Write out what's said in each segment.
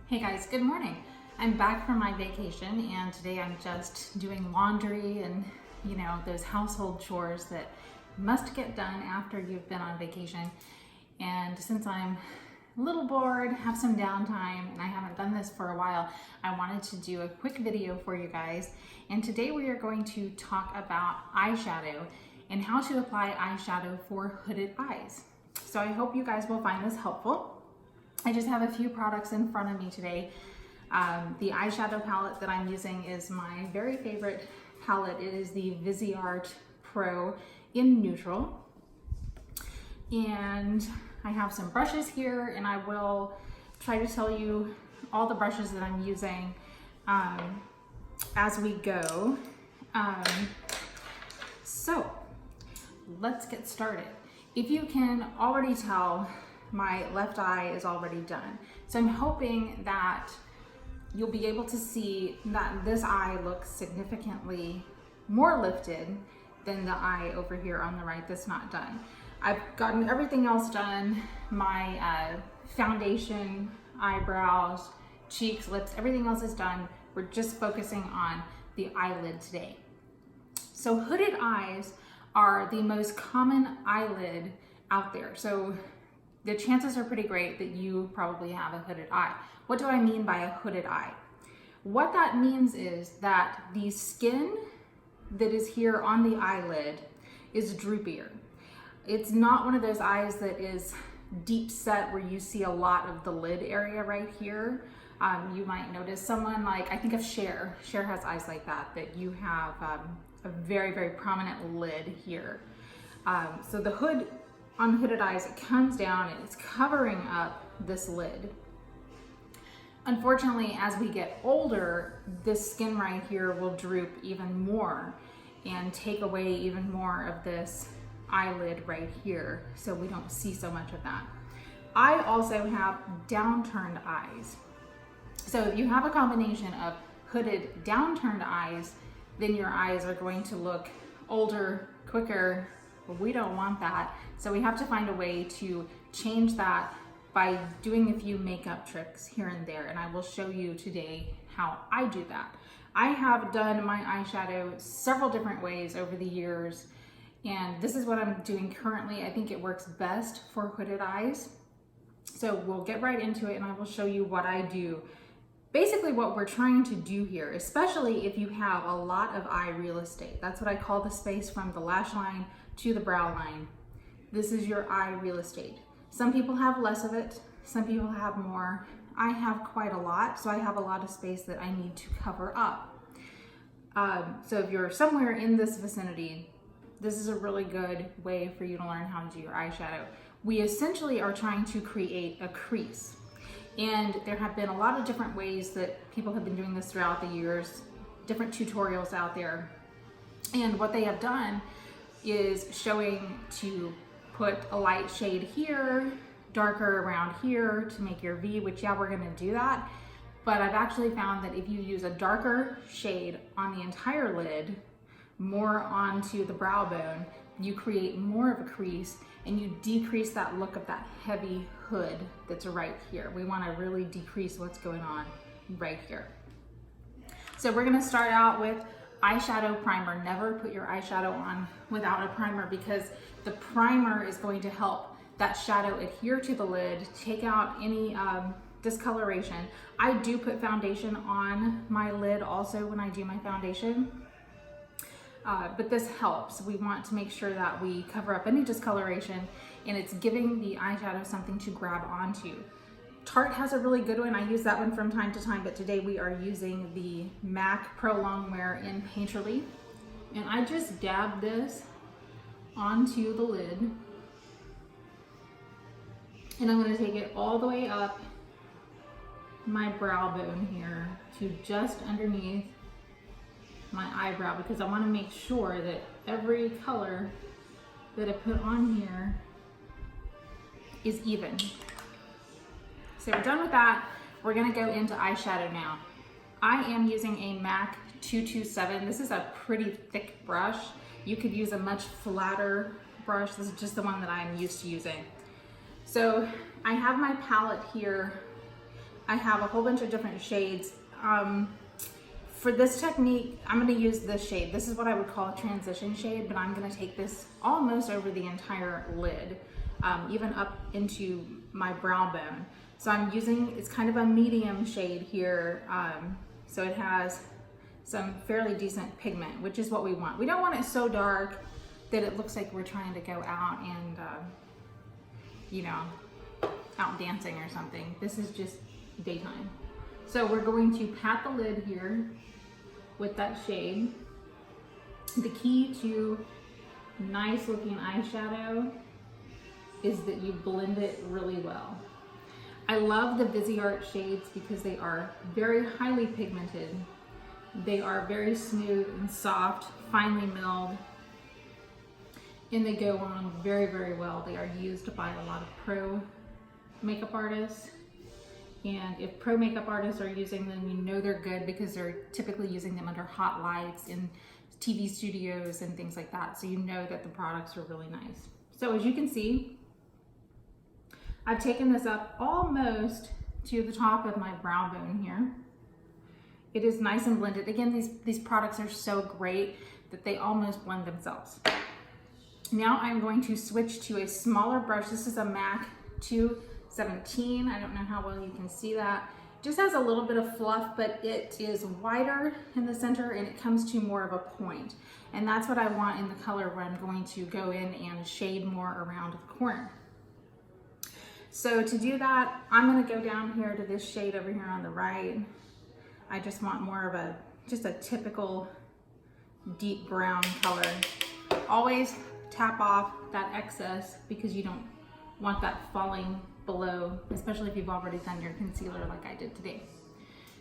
Hey guys, good morning. I'm back from my vacation and today I'm just doing laundry and those household chores that must get done after you've been on vacation. And since I'm a little bored, have some downtime, and I haven't done this for a while, I wanted to do a quick video for you guys. And today we are going to talk about eyeshadow and how to apply eyeshadow for hooded eyes. So I hope you guys will find this helpful. I just have a few products in front of me today. The eyeshadow palette that I'm using is my very favorite palette. It is the Viseart Pro in neutral. And I have some brushes here, and I will try to tell you all the brushes that I'm using as we go. So let's get started. If you can already tell, my left eye is already done. So I'm hoping that you'll be able to see that this eye looks significantly more lifted than the eye over here on the right that's not done. I've gotten everything else done. My foundation, eyebrows, cheeks, lips, everything else is done. We're just focusing on the eyelid today. So hooded eyes are the most common eyelid out there. So the chances are pretty great that you probably have a hooded eye. What do I mean by a hooded eye? What that means is that the skin that is here on the eyelid is droopier. It's not one of those eyes that is deep set where you see a lot of the lid area right here. You might notice someone like, I think of Cher. Cher has eyes like that you have a very, very prominent lid here. So the hood on hooded eyes, it comes down and it's covering up this lid. Unfortunately, as we get older, this skin right here will droop even more and take away even more of this eyelid right here, so we don't see so much of that. I also have downturned eyes. So if you have a combination of hooded downturned eyes, then your eyes are going to look older, quicker. But we don't want that. So we have to find a way to change that by doing a few makeup tricks here and there. And I will show you today how I do that. I have done my eyeshadow several different ways over the years. And this is what I'm doing currently. I think it works best for hooded eyes. So we'll get right into it and I will show you what I do. Basically what we're trying to do here, especially if you have a lot of eye real estate. That's what I call the space from the lash line to the brow line. This is your eye real estate. Some people have less of it, some people have more. I have quite a lot, so I have a lot of space that I need to cover up. So if you're somewhere in this vicinity, this is a really good way for you to learn how to do your eyeshadow. We essentially are trying to create a crease. And there have been a lot of different ways that people have been doing this throughout the years, different tutorials out there. And what they have done is showing to put a light shade here, darker around here to make your V, which yeah, we're gonna do that. But I've actually found that if you use a darker shade on the entire lid, more onto the brow bone, you create more of a crease and you decrease that look of that heavy hood that's right here. We wanna really decrease what's going on right here. So we're gonna start out with eyeshadow primer. Never put your eyeshadow on without a primer because the primer is going to help that shadow adhere to the lid, take out any discoloration. I do put foundation on my lid also when I do my foundation, but this helps. We want to make sure that we cover up any discoloration and it's giving the eyeshadow something to grab onto. Tarte has a really good one. I use that one from time to time, but today we are using the MAC Pro Longwear in Painterly. And I just dab this onto the lid. And I'm gonna take it all the way up my brow bone here to just underneath my eyebrow, because I wanna make sure that every color that I put on here is even. So we're done with that. We're gonna go into eyeshadow now. I am using a MAC 227. This is a pretty thick brush. You could use a much flatter brush. This is just the one that I'm used to using. So I have my palette here I have a whole bunch of different shades. For this technique, I'm going to use this shade. This is what I would call a transition shade, but I'm going to take this almost over the entire lid, even up into my brow bone. So I'm using, it's kind of a medium shade here. So it has some fairly decent pigment, which is what we want. We don't want it so dark that it looks like we're trying to go out and, you know, out dancing or something. This is just daytime. So we're going to pat the lid here with that shade. The key to nice looking eyeshadow is that you blend it really well. I love the Viseart shades because they are very highly pigmented. They are very smooth and soft, finely milled, and they go on very, very well. They are used by a lot of pro makeup artists. And if pro makeup artists are using them, you know they're good because they're typically using them under hot lights in TV studios and things like that. So you know that the products are really nice. So as you can see, I've taken this up almost to the top of my brow bone here. It is nice and blended. Again, these products are so great that they almost blend themselves. Now I'm going to switch to a smaller brush. This is a MAC 217. I don't know how well you can see that. It just has a little bit of fluff, but it is wider in the center and it comes to more of a point. And that's what I want in the color where I'm going to go in and shade more around the corner. So to do that, I'm going to go down here to this shade over here on the right. I just want more of just a typical deep brown color. Always tap off that excess because you don't want that falling below, especially if you've already done your concealer like I did today.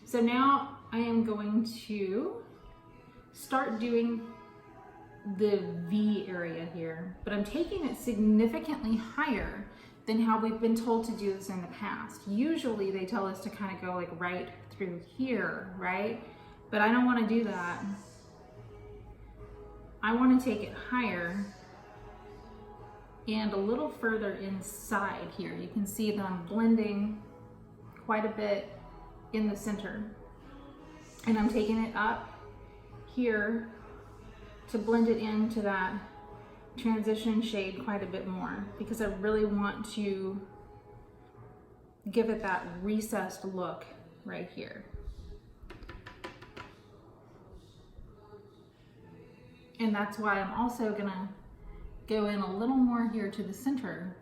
So now I am going to start doing the V area here, but I'm taking it significantly higher than how we've been told to do this in the past. Usually they tell us to kind of go like right through here, right? But I don't want to do that. I want to take it higher and a little further inside here. You can see that I'm blending quite a bit in the center. And I'm taking it up here to blend it into that transition shade quite a bit more because I really want to give it that recessed look right here. And that's why I'm also gonna go in a little more here to the center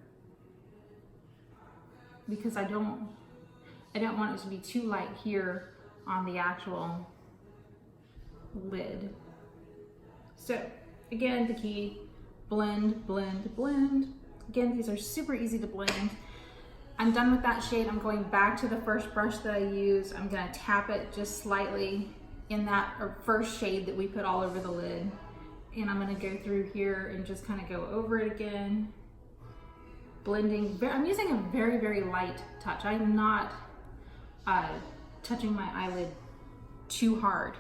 because I don't want it to be too light here on the actual lid. So again, the key, blend, blend, blend. Again, these are super easy to blend. I'm done with that shade. I'm going back to the first brush that I used. I'm gonna tap it just slightly in that first shade that we put all over the lid. And I'm gonna go through here and just kind of go over it again. Blending, I'm using a very, very light touch. I'm not touching my eyelid too hard.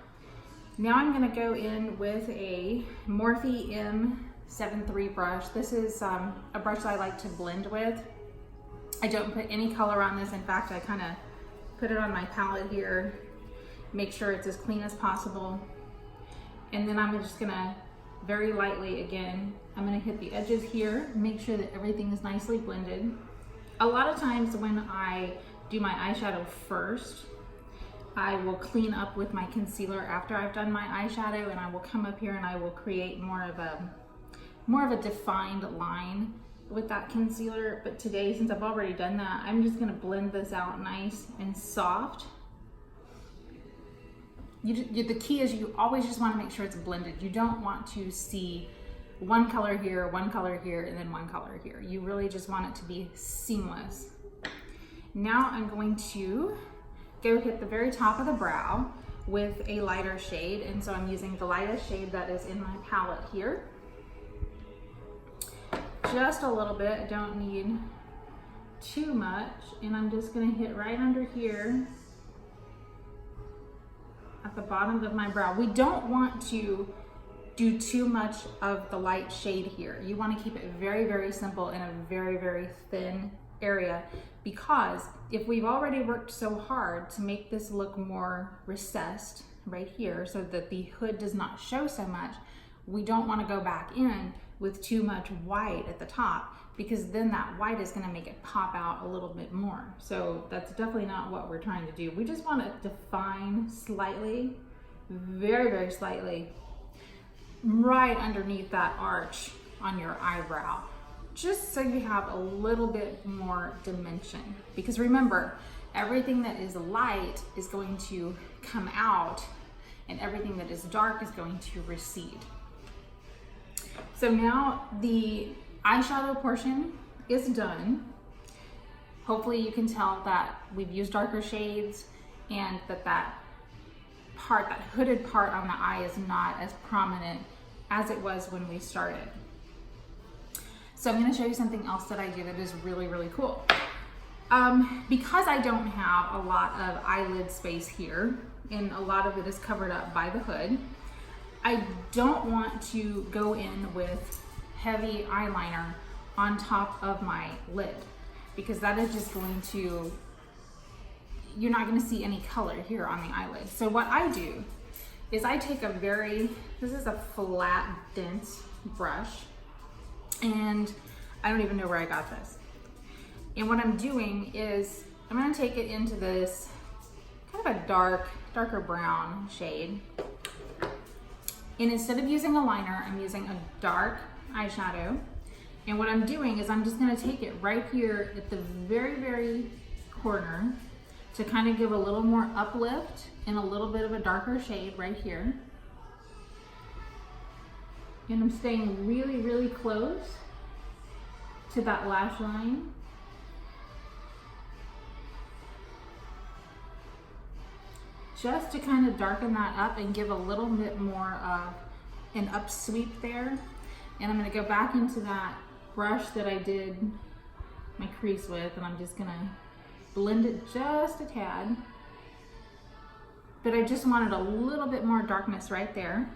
Now I'm gonna go in with a Morphe M73 brush. This is a brush that I like to blend with. I don't put any color on this. In fact, I kind of put it on my palette here, make sure it's as clean as possible. And then I'm just gonna very lightly, again, I'm gonna hit the edges here, make sure that everything is nicely blended. A lot of times when I do my eyeshadow first, I will clean up with my concealer after I've done my eyeshadow, and I will come up here and I will create more of a defined line with that concealer. But today, since I've already done that, I'm just gonna blend this out nice and soft. The key is you always just want to make sure it's blended. You don't want to see one color here, and then one color here. You really just want it to be seamless. Now I'm going to go hit the very top of the brow with a lighter shade. And so I'm using the lightest shade that is in my palette here. Just a little bit, I don't need too much. And I'm just gonna hit right under here at the bottom of my brow. We don't want to do too much of the light shade here. You want to keep it very, very simple in a very, very thin area because if we've already worked so hard to make this look more recessed right here so that the hood does not show so much, we don't want to go back in with too much white at the top, because then that white is going to make it pop out a little bit more. So that's definitely not what we're trying to do. We just want to define slightly, very, very slightly, right underneath that arch on your eyebrow, just so you have a little bit more dimension. Because remember, everything that is light is going to come out and everything that is dark is going to recede. So now the eyeshadow portion is done. Hopefully you can tell that we've used darker shades and that part, that hooded part on the eye, is not as prominent as it was when we started. So I'm going to show you something else that I do that is really, really cool. Because I don't have a lot of eyelid space here, and a lot of it is covered up by the hood, I don't want to go in with heavy eyeliner on top of my lid, because that is just going to, you're not going to see any color here on the eyelid. So what I do is I take this is a flat, dense brush, and I don't even know where I got this. And what I'm doing is I'm going to take it into this kind of a darker brown shade. And instead of using a liner, I'm using a dark eyeshadow. And what I'm doing is I'm just going to take it right here at the very, very corner to kind of give a little more uplift and a little bit of a darker shade right here. And I'm staying really, really close to that lash line. Just to kind of darken that up and give a little bit more of an upsweep there. And I'm going to go back into that brush that I did my crease with, and I'm just going to blend it just a tad. But I just wanted a little bit more darkness right there.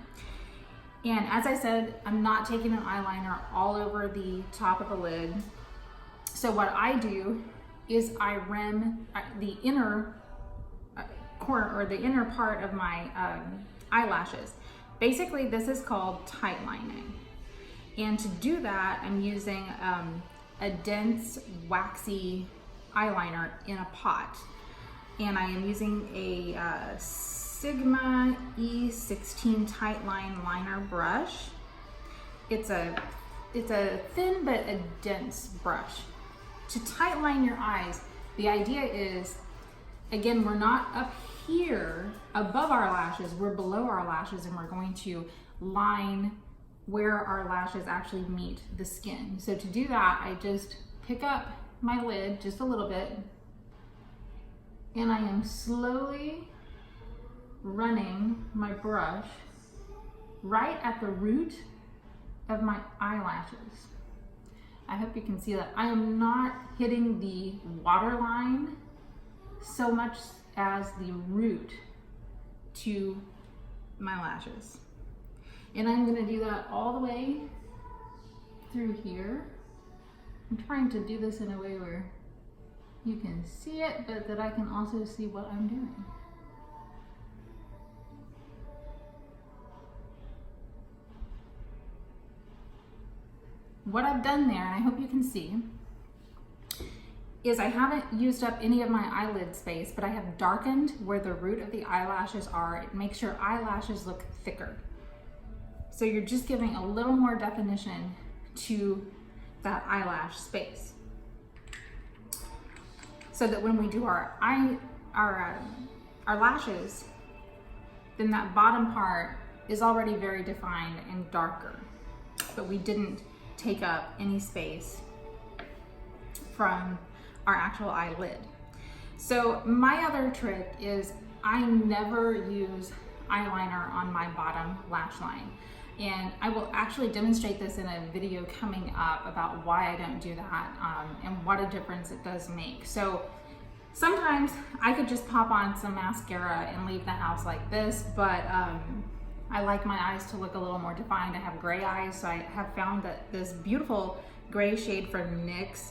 And as I said, I'm not taking an eyeliner all over the top of the lid. So what I do is I rim the inner corner, or the inner part of my eyelashes. Basically, this is called tight lining. And to do that, I'm using a dense, waxy eyeliner in a pot. And I am using a Sigma E16 tight line liner brush. It's a thin but a dense brush. To tight line your eyes, the idea is, again, we're not up here above our lashes, we're below our lashes, and we're going to line where our lashes actually meet the skin. So to do that, I just pick up my lid just a little bit, and I am slowly running my brush right at the root of my eyelashes. I hope you can see that. I am not hitting the waterline so much as the root to my lashes. And I'm going to do that all the way through here. I'm trying to do this in a way where you can see it, but that I can also see what I'm doing. What I've done there, and I hope you can see, is I haven't used up any of my eyelid space, but I have darkened where the root of the eyelashes are. It makes your eyelashes look thicker. So you're just giving a little more definition to that eyelash space. So that when we do our lashes, then that bottom part is already very defined and darker, but we didn't take up any space from our actual eyelid. So my other trick is I never use eyeliner on my bottom lash line. And I will actually demonstrate this in a video coming up about why I don't do that and what a difference it does make. So sometimes I could just pop on some mascara and leave the house like this, but I like my eyes to look a little more defined. I have gray eyes, so I have found that this beautiful gray shade from NYX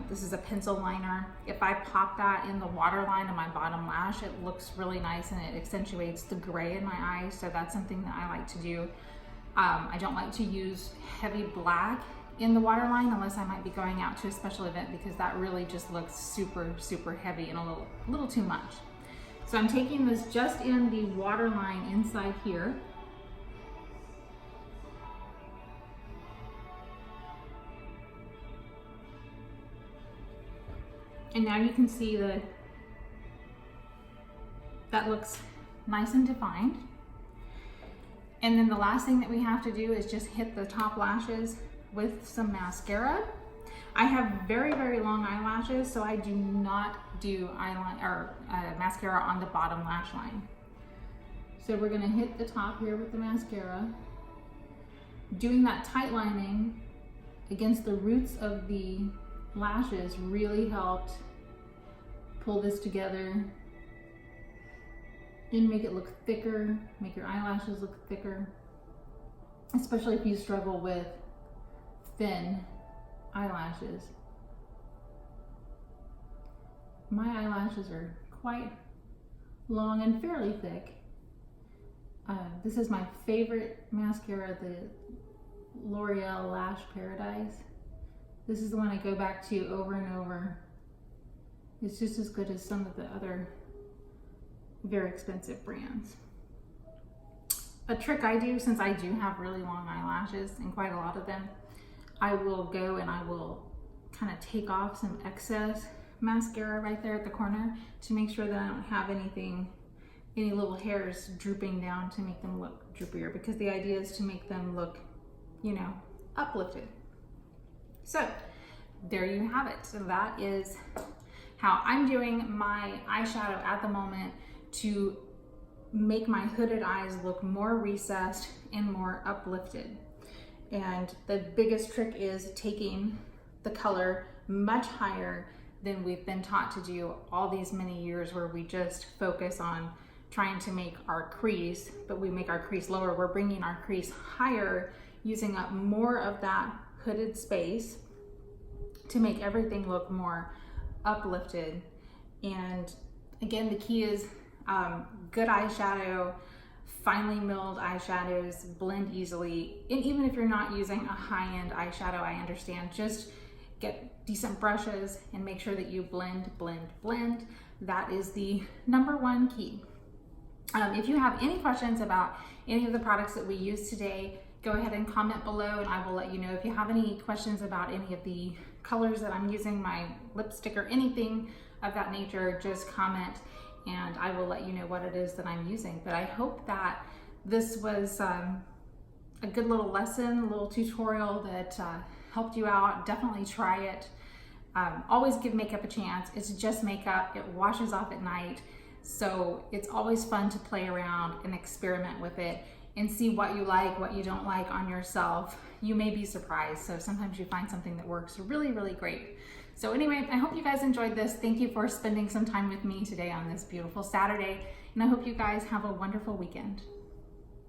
This is a pencil liner. If I pop that in the waterline of my bottom lash, it looks really nice and it accentuates the gray in my eyes. So that's something that I like to do. I don't like to use heavy black in the waterline unless I might be going out to a special event, because that really just looks super, super heavy and a little too much. So I'm taking this just in the waterline inside here. And now you can see that looks nice and defined. And then the last thing that we have to do is just hit the top lashes with some mascara. I have very, very long eyelashes, so I do not do eyeliner or mascara on the bottom lash line. So we're gonna hit the top here with the mascara. Doing that tight lining against the roots of the lashes really helped pull this together and make it look thicker, make your eyelashes look thicker, especially if you struggle with thin eyelashes. My eyelashes are quite long and fairly thick. This is my favorite mascara, the L'Oreal Lash Paradise. This is the one I go back to over and over. It's just as good as some of the other very expensive brands. A trick I do, since I do have really long eyelashes and quite a lot of them, I will go and I will kind of take off some excess mascara right there at the corner to make sure that I don't have any little hairs drooping down to make them look droopier, because the idea is to make them look, you know, uplifted. So there you have it. So that is how I'm doing my eyeshadow at the moment to make my hooded eyes look more recessed and more uplifted. And the biggest trick is taking the color much higher than we've been taught to do all these many years, where we just focus on trying to make our crease, but we make our crease lower. We're bringing our crease higher, using up more of that hooded space to make everything look more uplifted. And again, the key is good eyeshadow, finely milled eyeshadows blend easily. And even if you're not using a high-end eyeshadow, I understand, just get decent brushes and make sure that you blend, blend, blend. That is the #1 key. If you have any questions about any of the products that we use today, go ahead and comment below and I will let you know. If you have any questions about any of the colors that I'm using, my lipstick or anything of that nature, just comment and I will let you know what it is that I'm using. But I hope that this was a good little lesson, a little tutorial that helped you out. Definitely try it. Always give makeup a chance. It's just makeup. It washes off at night. So it's always fun to play around and experiment with it and see what you like, what you don't like on yourself. You may be surprised. So sometimes you find something that works really, really great. So anyway, I hope you guys enjoyed this. Thank you for spending some time with me today on this beautiful Saturday. And I hope you guys have a wonderful weekend.